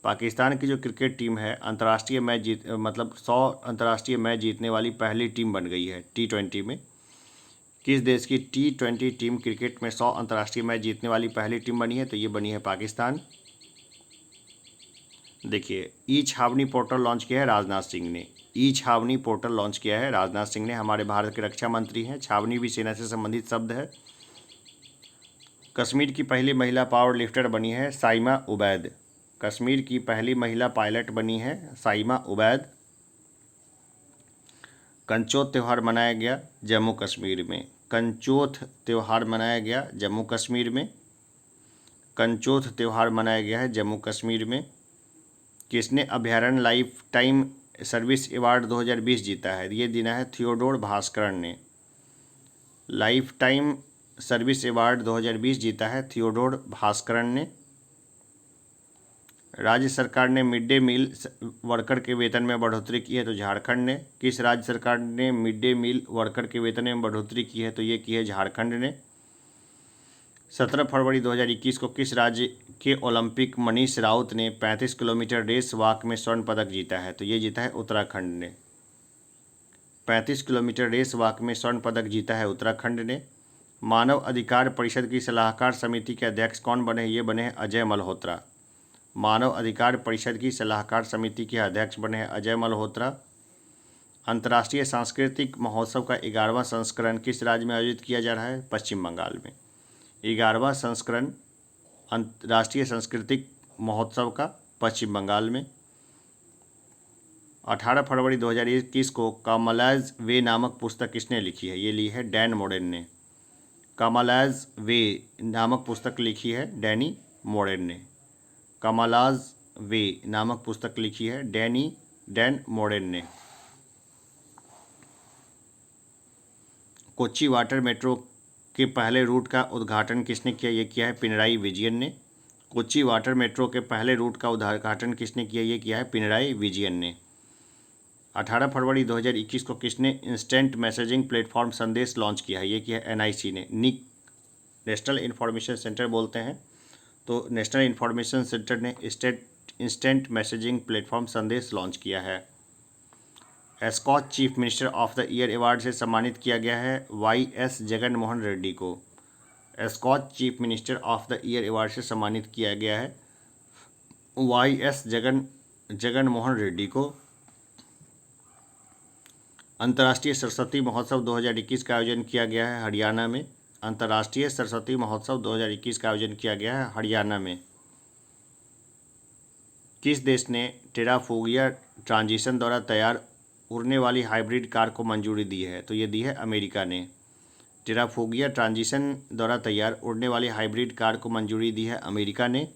पाकिस्तान की जो क्रिकेट टीम है अंतर्राष्ट्रीय मैच 100 अंतर्राष्ट्रीय मैच जीतने वाली पहली टीम बन गई है T20 में। किस देश की T20 टीम क्रिकेट में 100 अंतर्राष्ट्रीय मैच जीतने वाली पहली टीम बनी है? तो ये बनी है पाकिस्तान। देखिए, ई छावनी पोर्टल लॉन्च किया है राजनाथ सिंह ने। ई छावनी पोर्टल लॉन्च किया है राजनाथ सिंह ने, हमारे भारत के रक्षा मंत्री हैं। छावनी भी सेना से संबंधित शब्द है। कश्मीर की पहली महिला पावर लिफ्टर बनी है साइमा उबैद। कश्मीर की पहली महिला पायलट बनी है साइमा उबैद। कंचोत त्यौहार मनाया गया जम्मू कश्मीर में। कंचोथ त्यौहार मनाया गया जम्मू कश्मीर में। कंचोथ त्यौहार मनाया गया है जम्मू कश्मीर में। किसने अभयारण्य लाइफ टाइम सर्विस अवार्ड 2020 जीता है? ये दिया है थियोडोर भास्करन ने। लाइफ टाइम सर्विस अवार्ड 2020 जीता है थियोडोर भास्करन ने। राज्य सरकार ने मिड डे मील वर्कर के वेतन में बढ़ोतरी की है? तो झारखंड ने। किस राज्य सरकार ने मिड डे मील वर्कर के वेतन में बढ़ोतरी की है? तो ये की है झारखंड ने। 17 फरवरी 2021 को किस राज्य के ओलंपिक मनीष राउत ने 35 किलोमीटर रेस वॉक में स्वर्ण पदक जीता है? तो ये जीता है उत्तराखंड ने। 35 किलोमीटर रेस वॉक में स्वर्ण पदक जीता है उत्तराखंड ने। मानव अधिकार परिषद की सलाहकार समिति के अध्यक्ष कौन बने? ये बने हैं अजय मल्होत्रा। मानव अधिकार परिषद की सलाहकार समिति के अध्यक्ष बने हैं अजय मल्होत्रा। अंतर्राष्ट्रीय सांस्कृतिक महोत्सव का 11वां संस्करण किस राज्य में आयोजित किया जा रहा है? पश्चिम बंगाल में। 11वां संस्करण राष्ट्रीय सांस्कृतिक महोत्सव का पश्चिम बंगाल में। 18 फरवरी 2021 को कामलाज वे नामक पुस्तक किसने लिखी है? ये ली है डैन मोडेन ने। कामलाज वे नामक पुस्तक लिखी है डैनी मोडेन ने। कामलाज वे नामक पुस्तक लिखी है डैन मोडेन ने। कोच्चि वाटर मेट्रो के पहले रूट का उद्घाटन किसने किया? ये किया है पिनराई विजयन ने। कोच्चि वाटर मेट्रो के पहले रूट का उद्घाटन किसने किया? ये किया है पिनराई विजयन ने। 18 फरवरी 2021 को किसने instant messaging platform Sandes launch किया है? ये किया है NIC ने। निक नेशनल इन्फॉर्मेशन सेंटर बोलते हैं, तो नेशनल इन्फॉर्मेशन सेंटर ने instant messaging platform Sandes launch किया है। Skoch chief minister of the year award से सम्मानित किया गया है YS जगन मोहन रेड्डी को। Skoch chief minister of the year award से सम्मानित किया गया है YS जगन मोहन रेड्डी को। अंतर्राष्ट्रीय सरस्वती महोत्सव 2021 का आयोजन किया गया है हरियाणा में। अंतर्राष्ट्रीय सरस्वती महोत्सव 2021 का आयोजन किया गया है हरियाणा में। किस देश ने टेराफोगिया ट्रांजिशन द्वारा तैयार उड़ने वाली हाइब्रिड कार को मंजूरी दी है? तो ये दी है अमेरिका ने। टेराफोगिया ट्रांजिशन द्वारा तैयार उड़ने वाली हाइब्रिड कार को मंजूरी दी है अमेरिका ने।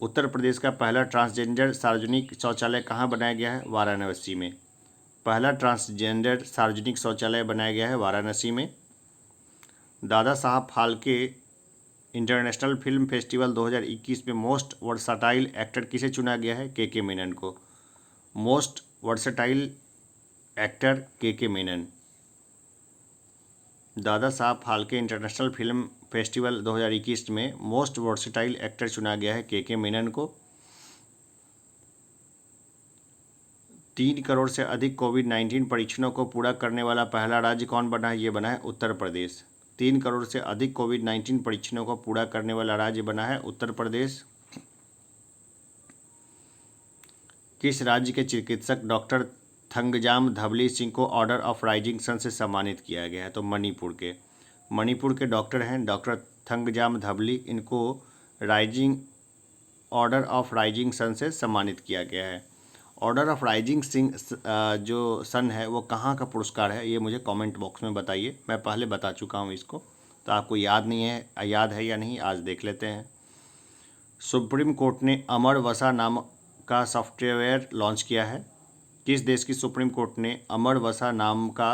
उत्तर प्रदेश का पहला ट्रांसजेंडर सार्वजनिक शौचालय कहाँ बनाया गया है? वाराणसी में। पहला ट्रांसजेंडर सार्वजनिक शौचालय बनाया गया है वाराणसी में। Dada Saheb Phalke international film festival 2021 में मोस्ट वर्साटाइल एक्टर किसे चुना गया है? के मेनन को। मोस्ट वर्साटाइल एक्टर के Menon. Dada Saheb Phalke international film festival 2021 में मोस्ट वर्सेटाइल एक्टर चुना गया है के मेनन को। 3 करोड़ से अधिक कोविड-19 परीक्षणों को पूरा करने वाला पहला राज्य कौन बना है? ये बना है उत्तर प्रदेश। 3 करोड़ से अधिक कोविड-19 परीक्षणों को पूरा करने वाला राज्य बना है उत्तर प्रदेश। किस राज्य के चिकित्सक डॉक्टर थंगजाम धवली सिंह को ऑर्डर ऑफ राइजिंग सन से सम्मानित किया गया है? तो मणिपुर के डॉक्टर हैं डॉक्टर थंगजाम धवली। इनको ऑर्डर ऑफ राइजिंग सन से सम्मानित किया गया है। ऑर्डर ऑफ राइजिंग सिंह जो सन है वो कहाँ का पुरस्कार है? ये मुझे कमेंट बॉक्स में बताइए। मैं पहले बता चुका हूँ इसको, तो आपको याद है या नहीं, आज देख लेते हैं। सुप्रीम कोर्ट ने अमर वसा नाम का सॉफ्टवेयर लॉन्च किया है। किस देश की सुप्रीम कोर्ट ने अमर वसा नाम का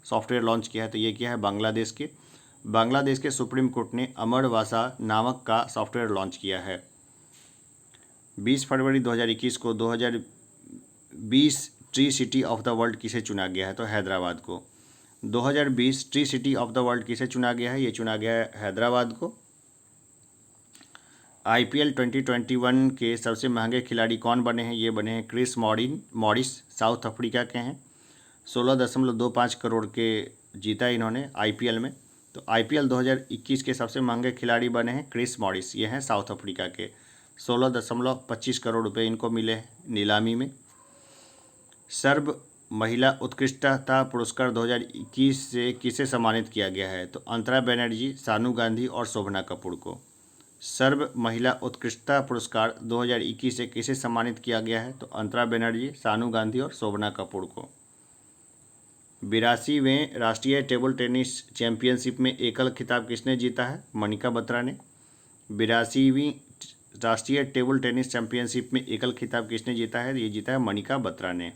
सॉफ्टवेयर लॉन्च किया है? तो ये किया है बांग्लादेश के। बांग्लादेश के सुप्रीम कोर्ट ने अमर वसा नामक का सॉफ्टवेयर लॉन्च किया है। 20 फरवरी 2021 को 2020 tree city of the world किसे चुना गया है? तो हैदराबाद को। 2020 tree city of the world किसे चुना गया है? ये चुना गया है हैदराबाद को। IPL 2021 के सबसे महंगे खिलाड़ी कौन बने हैं? ये बने हैं क्रिस मॉरिस, साउथ अफ्रीका के हैं। 16.25 करोड़ के जीता इन्होंने IPL में। तो IPL 2021 के सबसे महंगे खिलाड़ी बने हैं क्रिस मॉरिस, ये हैं साउथ अफ्रीका के। 16.25 करोड़ रुपए इनको मिले नीलामी में। सर्व महिला उत्कृष्टता पुरस्कार 2021 से किसे सम्मानित किया गया है? तो अंतरा बनर्जी, सानू गांधी और शोभना कपूर को। सर्व महिला उत्कृष्टता पुरस्कार 2021 से किसे सम्मानित किया गया है? तो अंतरा बनर्जी, सानू गांधी और शोभना कपूर को। 82वें राष्ट्रीय टेबल टेनिस चैंपियनशिप में एकल खिताब किसने जीता है? मनिका बत्रा ने। 82वीं राष्ट्रीय टेबल टेनिस चैंपियनशिप में एकल खिताब किसने जीता है? ये जीता है मनिका बत्रा ने।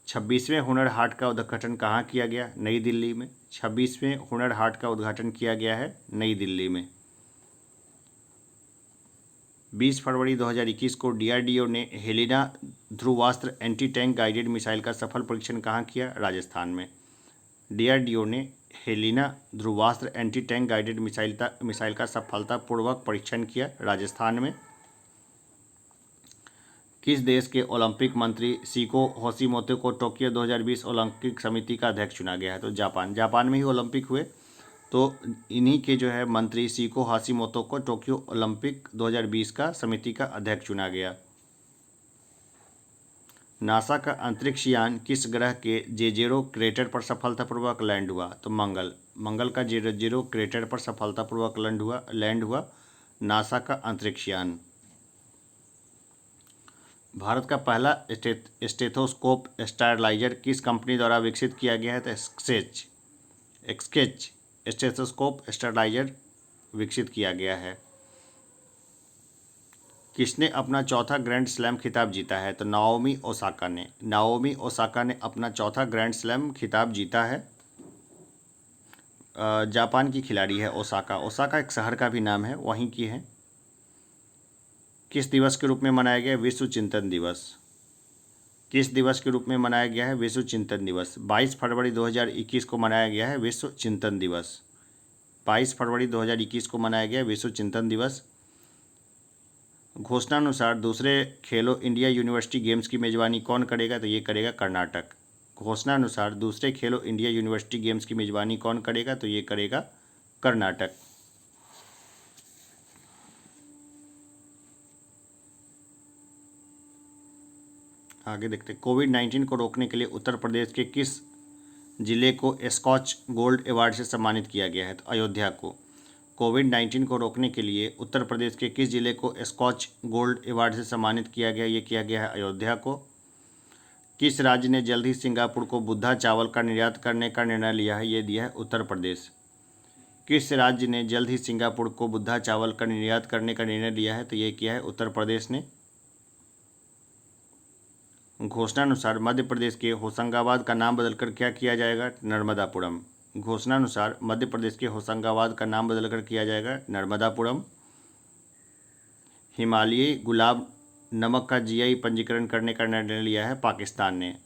26वें हुनर हाट का उद्घाटन कहाँ किया गया? नई दिल्ली में। 26वें हुनर हाट का उद्घाटन किया गया है नई दिल्ली में। 20 फरवरी 2021 को DRDO ने Helina Dhruvastra anti tank guided missile का सफल परीक्षण कहाँ किया? राजस्थान में। DRDO ने Helina Dhruvastra anti tank guided missile का सफलतापूर्वक परीक्षण किया राजस्थान में। किस देश के ओलंपिक मंत्री शिको होशिमोतो को टोक्यो 2020 ओलंपिक समिति का अध्यक्ष चुना गया है? तो जापान में ही ओलंपिक हुए, तो इन्हीं के जो है मंत्री शिको होशिमोतो को टोक्यो ओलंपिक 2020 का समिति का अध्यक्ष चुना गया। नासा का अंतरिक्ष यान किस ग्रह के जेजेरो क्रेटर पर सफलतापूर्वक लैंड हुआ? तो मंगल का जेजेरो क्रेटर पर सफलतापूर्वक लैंड हुआ नासा का अंतरिक्ष यान। भारत का पहला स्टेथोस्कोप स्टेरलाइजर किस कंपनी द्वारा विकसित किया गया है? तो एक्सकेच स्टेथोस्कोप स्टेरलाइजर विकसित किया गया है। किसने अपना चौथा ग्रैंड स्लैम खिताब जीता है? तो नाओमी ओसाका ने अपना चौथा ग्रैंड स्लैम खिताब जीता है। जापान की खिलाड़ी है ओसाका एक शहर का भी नाम है, वहीं की है। किस दिवस के रूप में मनाया गया? विश्व चिंतन दिवस। किस दिवस के रूप में मनाया गया है? विश्व चिंतन दिवस। 22 फरवरी 2021 को मनाया गया है विश्व चिंतन दिवस। 22 फरवरी 2021 को मनाया गया विश्व चिंतन दिवस। घोषणानुसार दूसरे खेलो इंडिया यूनिवर्सिटी गेम्स की मेजबानी कौन करेगा? तो ये करेगा कर्नाटक। घोषणानुसार दूसरे खेलो इंडिया यूनिवर्सिटी गेम्स की मेजबानी कौन करेगा? तो ये करेगा कर्नाटक। आगे देखते हैं। कोविड-19 को रोकने के लिए उत्तर प्रदेश के किस जिले को स्कॉच गोल्ड अवार्ड से सम्मानित किया गया है? तो अयोध्या को। कोविड-19 को रोकने के लिए उत्तर प्रदेश के किस जिले को स्कॉच गोल्ड अवार्ड से सम्मानित किया गया? ये किया गया है अयोध्या को। किस राज्य ने जल्द ही सिंगापुर को बुद्धा चावल का निर्यात करने का निर्णय लिया है? ये दिया है उत्तर प्रदेश। किस राज्य ने जल्द ही सिंगापुर को बुद्धा चावल का निर्यात करने का निर्णय लिया है? तो ये किया है उत्तर प्रदेश ने। घोषणानुसार मध्य प्रदेश के होशंगाबाद का नाम बदलकर क्या किया जाएगा? नर्मदापुरम। घोषणानुसार मध्य प्रदेश के होशंगाबाद का नाम बदलकर किया जाएगा नर्मदापुरम। हिमालयी गुलाब नमक का जीआई पंजीकरण करने का निर्णय लिया है पाकिस्तान ने।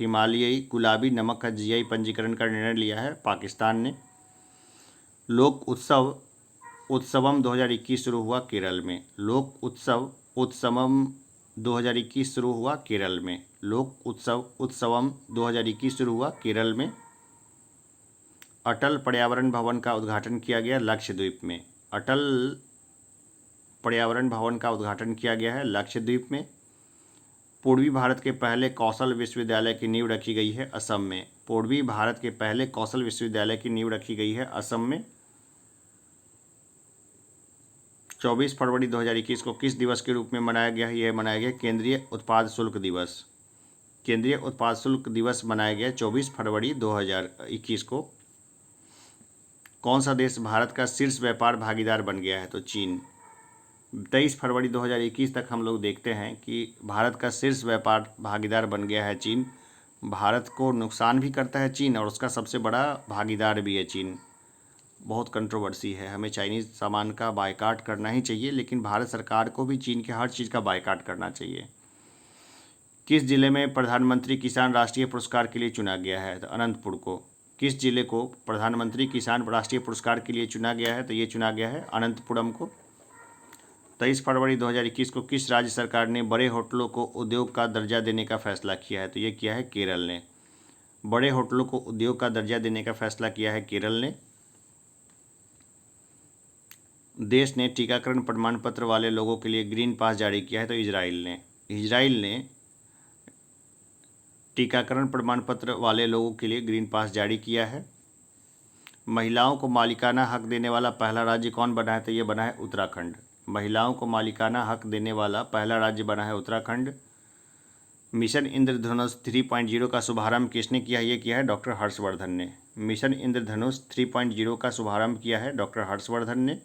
हिमालयी गुलाबी नमक का जीआई पंजीकरण का निर्णय लिया है पाकिस्तान ने। लोक उत्सवम 2021 शुरू हुआ केरल में। लोक उत्सवम 2021 शुरू हुआ केरल में। लोक उत्सवम 2021 शुरू हुआ केरल में। अटल पर्यावरण भवन का उद्घाटन किया गया लक्षद्वीप में। अटल पर्यावरण भवन का उद्घाटन किया गया है लक्षद्वीप में। पूर्वी भारत के पहले कौशल विश्वविद्यालय की नींव रखी गई है असम में। पूर्वी भारत के पहले कौशल विश्वविद्यालय की नींव रखी गई है असम में। 24 फरवरी 2021 को किस दिवस के रूप में मनाया गया है? यह मनाया गया केंद्रीय उत्पाद शुल्क दिवस। केंद्रीय उत्पाद शुल्क दिवस मनाया गया 24 फरवरी 2021 को। कौन सा देश भारत का शीर्ष व्यापार भागीदार बन गया है? तो चीन। 23 फरवरी 2021 तक हम लोग देखते हैं कि भारत का शीर्ष व्यापार भागीदार बन गया है चीन। भारत को नुकसान भी करता है चीन और उसका सबसे बड़ा भागीदार भी है चीन। बहुत कंट्रोवर्सी है, हमें चाइनीज़ सामान का बायकॉट करना ही चाहिए, लेकिन भारत सरकार को भी चीन के हर चीज़ का बायकॉट करना चाहिए। किस जिले में प्रधानमंत्री किसान राष्ट्रीय पुरस्कार के लिए चुना गया है? तो अनंतपुर को। किस जिले को प्रधानमंत्री किसान राष्ट्रीय पुरस्कार के लिए चुना गया है? तो ये चुना गया है अनंतपुरम को। 23 फरवरी 2021 को किस राज्य सरकार ने बड़े होटलों को उद्योग का दर्जा देने का फैसला किया है? तो ये किया है केरल ने। बड़े होटलों को उद्योग का दर्जा देने का फैसला किया है केरल ने। देश ने टीकाकरण प्रमाण पत्र वाले लोगों के लिए ग्रीन पास जारी किया है? तो इजराइल ने टीकाकरण प्रमाण पत्र वाले लोगों के लिए ग्रीन पास जारी किया है। महिलाओं को मालिकाना हक देने वाला पहला राज्य कौन बना है? तो ये बना है उत्तराखंड। महिलाओं को मालिकाना हक देने वाला पहला राज्य बना है उत्तराखंड। मिशन इंद्रधनुष 3.0 का शुभारंभ किसने किया? ये किया है डॉक्टर हर्षवर्धन ने। मिशन इंद्रधनुष 3.0 का शुभारंभ किया है डॉक्टर हर्षवर्धन ने।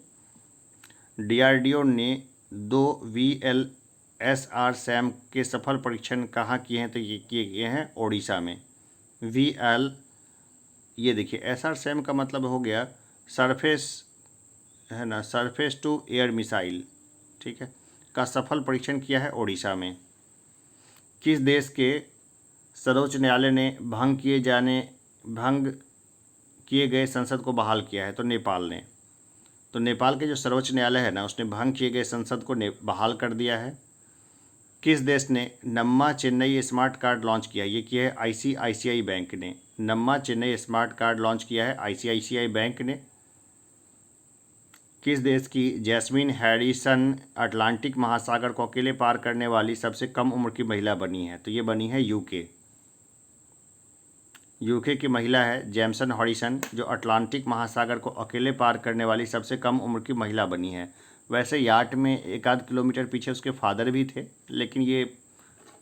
DRDO ने 2 VLSR सैम के सफल परीक्षण कहाँ किए हैं? तो ये किए गए हैं ओडिशा में। ये देखिए SR सैम का मतलब हो गया सरफेस है ना, सरफेस टू एयर मिसाइल, ठीक है, का सफल परीक्षण किया है ओडिशा में। किस देश के सर्वोच्च न्यायालय ने भंग किए गए संसद को बहाल किया है? तो नेपाल ने। तो नेपाल के जो सर्वोच्च न्यायालय है ना, उसने भंग किए गए संसद को बहाल कर दिया है। किस देश ने नम्मा चेन्नई स्मार्ट कार्ड लॉन्च किया? ये किया है ICICI बैंक ने। नम्मा चेन्नई स्मार्ट कार्ड लॉन्च किया है ICICI बैंक ने। किस देश की जैस्मीन हैरिसन अटलांटिक महासागर को अकेले पार करने वाली सबसे कम उम्र की महिला बनी है? तो ये बनी है यूके की महिला है जैमसन हॉरिसन, जो अटलांटिक महासागर को अकेले पार करने वाली सबसे कम उम्र की महिला बनी है। वैसे याट में 1-8 किलोमीटर पीछे उसके फादर भी थे, लेकिन ये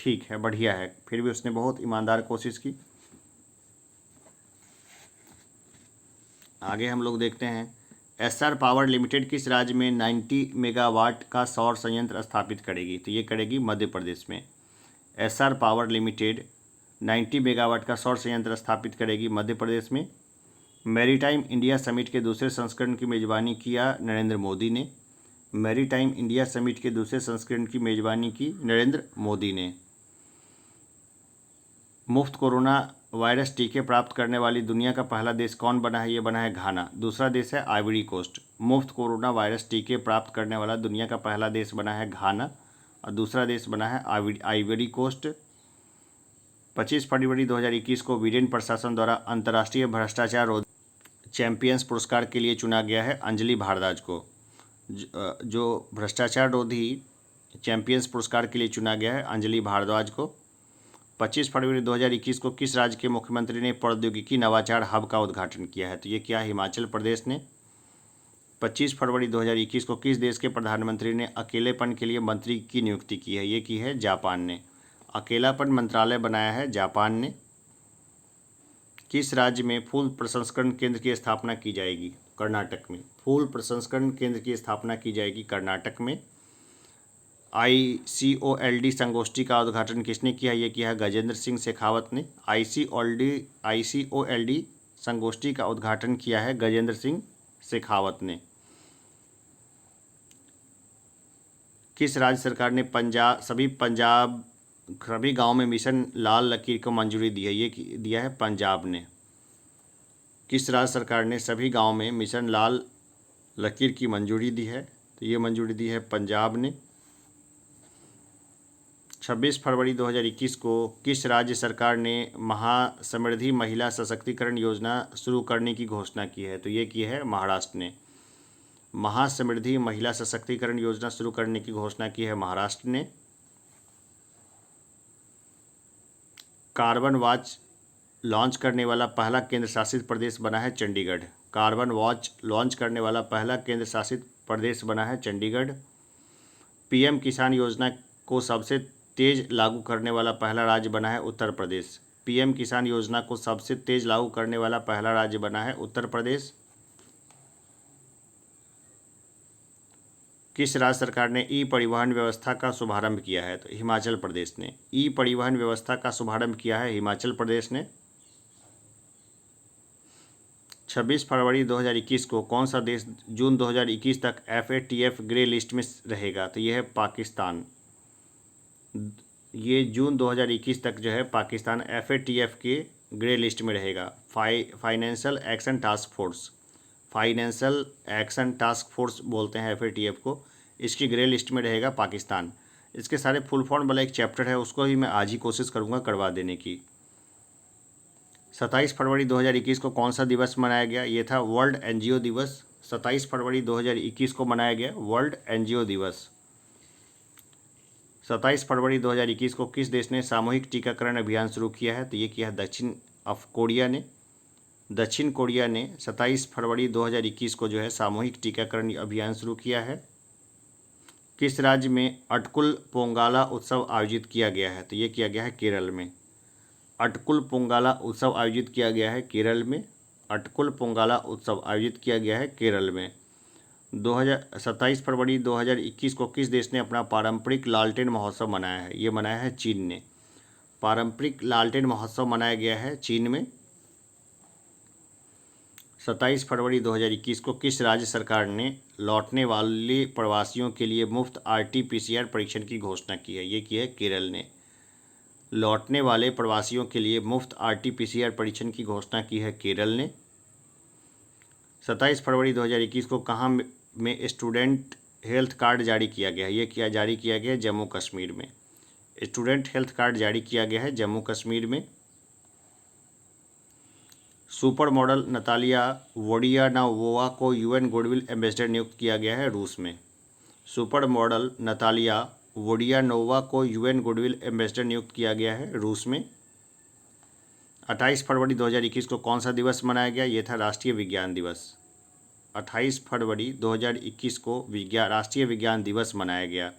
ठीक है, बढ़िया है, फिर भी उसने बहुत ईमानदार कोशिश की। आगे हम लोग देखते हैं SR पावर लिमिटेड किस राज्य में 90 मेगावाट का सौर संयंत्र स्थापित करेगी? तो ये करेगी मध्य प्रदेश में। SR पावर लिमिटेड 90 मेगावाट का सौर संयंत्र स्थापित करेगी मध्य प्रदेश में। मैरीटाइम इंडिया समिट के दूसरे संस्करण की मेजबानी किया नरेंद्र मोदी ने। मैरीटाइम इंडिया समिट के दूसरे संस्करण की मेजबानी की नरेंद्र मोदी ने। मुफ्त कोरोना वायरस टीके प्राप्त करने वाली दुनिया का पहला देश कौन बना है? ये बना है घाना। दूसरा देश है आइवरी कोस्ट। मुफ्त कोरोना वायरस टीके प्राप्त करने वाला दुनिया का पहला देश बना है घाना और दूसरा देश बना है आइवरी कोस्ट। 25 फरवरी 2021 को वीरेन प्रशासन द्वारा अंतर्राष्ट्रीय भ्रष्टाचार रोधी चैंपियंस पुरस्कार के लिए चुना गया है अंजलि भारद्वाज को। जो भ्रष्टाचार रोधी चैंपियंस पुरस्कार के लिए चुना गया है अंजलि भारद्वाज को। 25 फरवरी 2021 को किस राज्य के मुख्यमंत्री ने प्रौद्योगिकी नवाचार हब का उद्घाटन किया है? तो ये किया हिमाचल प्रदेश ने। 25 फरवरी 2021 को किस देश के प्रधानमंत्री ने अकेलेपन के लिए मंत्री की नियुक्ति की है? ये की है जापान ने। अकेलापन मंत्रालय बनाया है जापान ने। किस राज्य में फूल प्रसंस्करण केंद्र की स्थापना की जाएगी? कर्नाटक में। फूल प्रसंस्करण केंद्र की स्थापना की जाएगी कर्नाटक में। ICOLD संगोष्ठी का उद्घाटन किसने किया? ये किया है गजेंद्र सिंह शेखावत ने। ICOLD संगोष्ठी का उद्घाटन किया है गजेंद्र सिंह शेखावत ने। किस राज्य सरकार ने सभी गांव में मिशन लाल लकीर को मंजूरी दी है? ये दिया है पंजाब ने। किस राज्य सरकार ने सभी गांव में मिशन लाल लकीर की मंजूरी दी है? तो ये मंजूरी दी है पंजाब ने। 26 फरवरी 2021 को किस राज्य सरकार ने महासमृद्धि महिला सशक्तिकरण योजना शुरू करने की घोषणा की है? तो ये की है महाराष्ट्र ने। महासमृद्धि महिला सशक्तिकरण योजना शुरू करने की घोषणा की है महाराष्ट्र ने। कार्बन वॉच लॉन्च करने वाला पहला केंद्र शासित प्रदेश बना है चंडीगढ़। कार्बन वॉच लॉन्च करने वाला पहला केंद्र शासित प्रदेश बना है चंडीगढ़। पीएम किसान योजना को सबसे तेज लागू करने वाला पहला राज्य बना है उत्तर प्रदेश। पीएम किसान योजना को सबसे तेज लागू करने वाला पहला राज्य बना है उत्तर प्रदेश। किस राज्य सरकार ने ई परिवहन व्यवस्था का शुभारंभ किया है? तो हिमाचल प्रदेश ने। ई परिवहन व्यवस्था का शुभारंभ किया है हिमाचल प्रदेश ने। 26 फरवरी 2021 को कौन सा देश जून 2021 तक FATF ग्रे लिस्ट में रहेगा? तो ये है पाकिस्तान। ये जून 2021 तक जो है पाकिस्तान FATF के ग्रे लिस्ट में रहेगा। Financial action task force, financial action task force बोलते हैं FATF को। इसकी ग्रे लिस्ट में रहेगा पाकिस्तान। इसके सारे फुल फॉर्म वाला एक चैप्टर है, उसको ही मैं आज ही कोशिश करूँगा करवा देने की। 27 फरवरी 2021 को कौन सा दिवस मनाया गया? ये था वर्ल्ड NGO दिवस। 27 फरवरी 2021 को मनाया गया वर्ल्ड NGO दिवस। 27 फरवरी 2021 को किस देश ने सामूहिक टीकाकरण अभियान शुरू किया है? तो ये किया है दक्षिण कोरिया ने। दक्षिण कोरिया ने 27 फरवरी 2021 को जो है सामूहिक टीकाकरण अभियान शुरू किया है। किस राज्य में अटकुल पोंगाला उत्सव आयोजित किया गया है? तो ये किया गया है केरल में। अटकुल पोंगाला उत्सव आयोजित किया गया है केरल में। अटकुल पोंगाला उत्सव आयोजित किया गया है केरल में। 27 फरवरी 2021 को किस देश ने अपना पारंपरिक लालटेन महोत्सव मनाया है? ये मनाया है चीन ने। पारंपरिक लालटेन महोत्सव मनाया गया है चीन में। 27 फरवरी 2021 को किस राज्य सरकार ने लौटने वाले प्रवासियों के लिए मुफ्त RT-PCR परीक्षण की घोषणा की है? ये की है केरल ने। लौटने वाले प्रवासियों के लिए मुफ्त RT-PCR परीक्षण की घोषणा की है केरल ने। 27 फरवरी 2021 को कहाँ में स्टूडेंट हेल्थ कार्ड जारी किया गया है? ये जारी किया गया है जम्मू कश्मीर में। स्टूडेंट हेल्थ कार्ड जारी किया गया है जम्मू कश्मीर में। सुपर मॉडल नतालिया वोडियानोवा को UN गुडविल एम्बेसडर नियुक्त किया गया है रूस में। सुपर मॉडल नतालिया वोडियानोवा को UN गुडविल एम्बेसडर नियुक्त किया गया है रूस में। 28 फरवरी 2021 को कौन सा दिवस मनाया गया? ये था राष्ट्रीय विज्ञान दिवस। 28 फरवरी 2021 को राष्ट्रीय विज्ञान दिवस मनाया गया।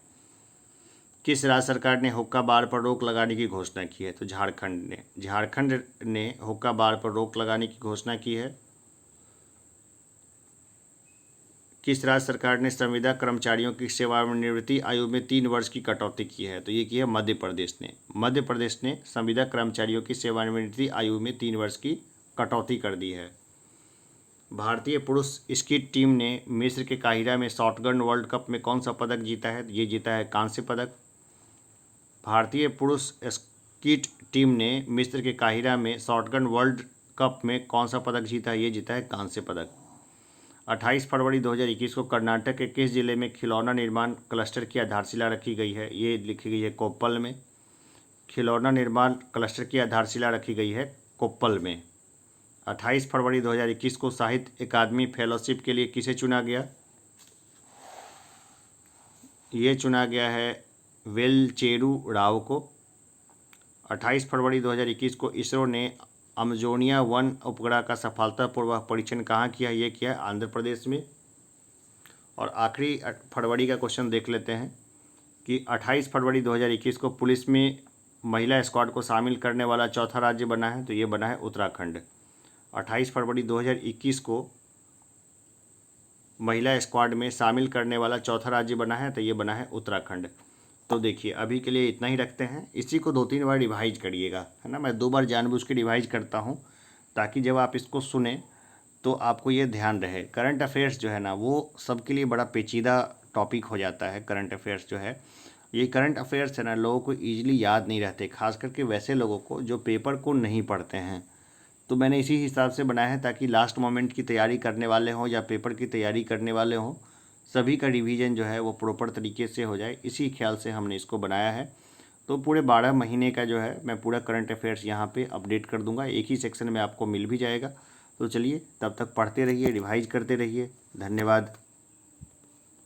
किस राज्य सरकार ने हुक्का बार पर रोक लगाने की घोषणा की है? तो झारखंड ने हुक्का बार पर रोक लगाने की घोषणा की है। किस राज्य सरकार ने संविदा कर्मचारियों की सेवानिवृत्ति आयु में 3 वर्ष की कटौती की है? तो ये की है मध्य प्रदेश ने। मध्य प्रदेश ने संविदा कर्मचारियों की सेवानिवृत्ति आयु में 3 वर्ष की कटौती कर दी है। भारतीय पुरुष स्कीट टीम ने मिस्र के काहिरा में शॉटगन वर्ल्ड कप में कौन सा पदक जीता है? ये जीता है कांस्य पदक। भारतीय पुरुष स्कीट टीम ने मिस्र के काहिरा में शॉटगन वर्ल्ड कप में कौन सा पदक जीता है? ये जीता है कांस्य पदक। 28 फरवरी 2021 को कर्नाटक के किस जिले में खिलौना निर्माण क्लस्टर की आधारशिला रखी गई है? ये लिखी गई है कोप्पल में। खिलौना निर्माण क्लस्टर की आधारशिला रखी गई है कोप्पल में। 28 फरवरी 2021 को साहित्य अकादमी फेलोशिप के लिए किसे चुना गया? ये चुना गया है वेलचेरू राव को। 28 फरवरी 2021 को इसरो ने अमजोनिया 1 उपग्रह का सफलतापूर्वक परीक्षण कहाँ किया? ये किया है आंध्र प्रदेश में। और आखिरी फरवरी का क्वेश्चन देख लेते हैं कि 28 फरवरी 2021 को पुलिस में महिला स्क्वाड को शामिल करने वाला चौथा राज्य बना है। तो ये बना है उत्तराखंड। 28 फरवरी 2021 को महिला स्क्वाड में शामिल करने वाला चौथा राज्य बना है। तो ये बना है उत्तराखंड। तो देखिए अभी के लिए इतना ही रखते हैं। इसी को 2-3 बार रिवाइज करिएगा, है ना। मैं 2 बार जानबूझ के रिवाइज करता हूँ ताकि जब आप इसको सुने तो आपको ये ध्यान रहे। करंट अफेयर्स जो है ना वो सबके लिए बड़ा पेचीदा टॉपिक हो जाता है। करंट अफेयर्स जो है, ये करंट अफेयर्स है ना, लोगों को ईजिली याद नहीं रहते, खास करके वैसे लोगों को जो पेपर को नहीं पढ़ते हैं। तो मैंने इसी हिसाब से बनाया है ताकि लास्ट मोमेंट की तैयारी करने वाले हों या पेपर की तैयारी करने वाले हों, सभी का रिवीजन जो है वो प्रॉपर तरीके से हो जाए, इसी ख्याल से हमने इसको बनाया है। तो पूरे 12 महीने का जो है मैं पूरा करंट अफेयर्स यहाँ पे अपडेट कर दूंगा, एक ही सेक्शन में आपको मिल भी जाएगा। तो चलिए तब तक पढ़ते रहिए, रिवाइज करते रहिए। धन्यवाद।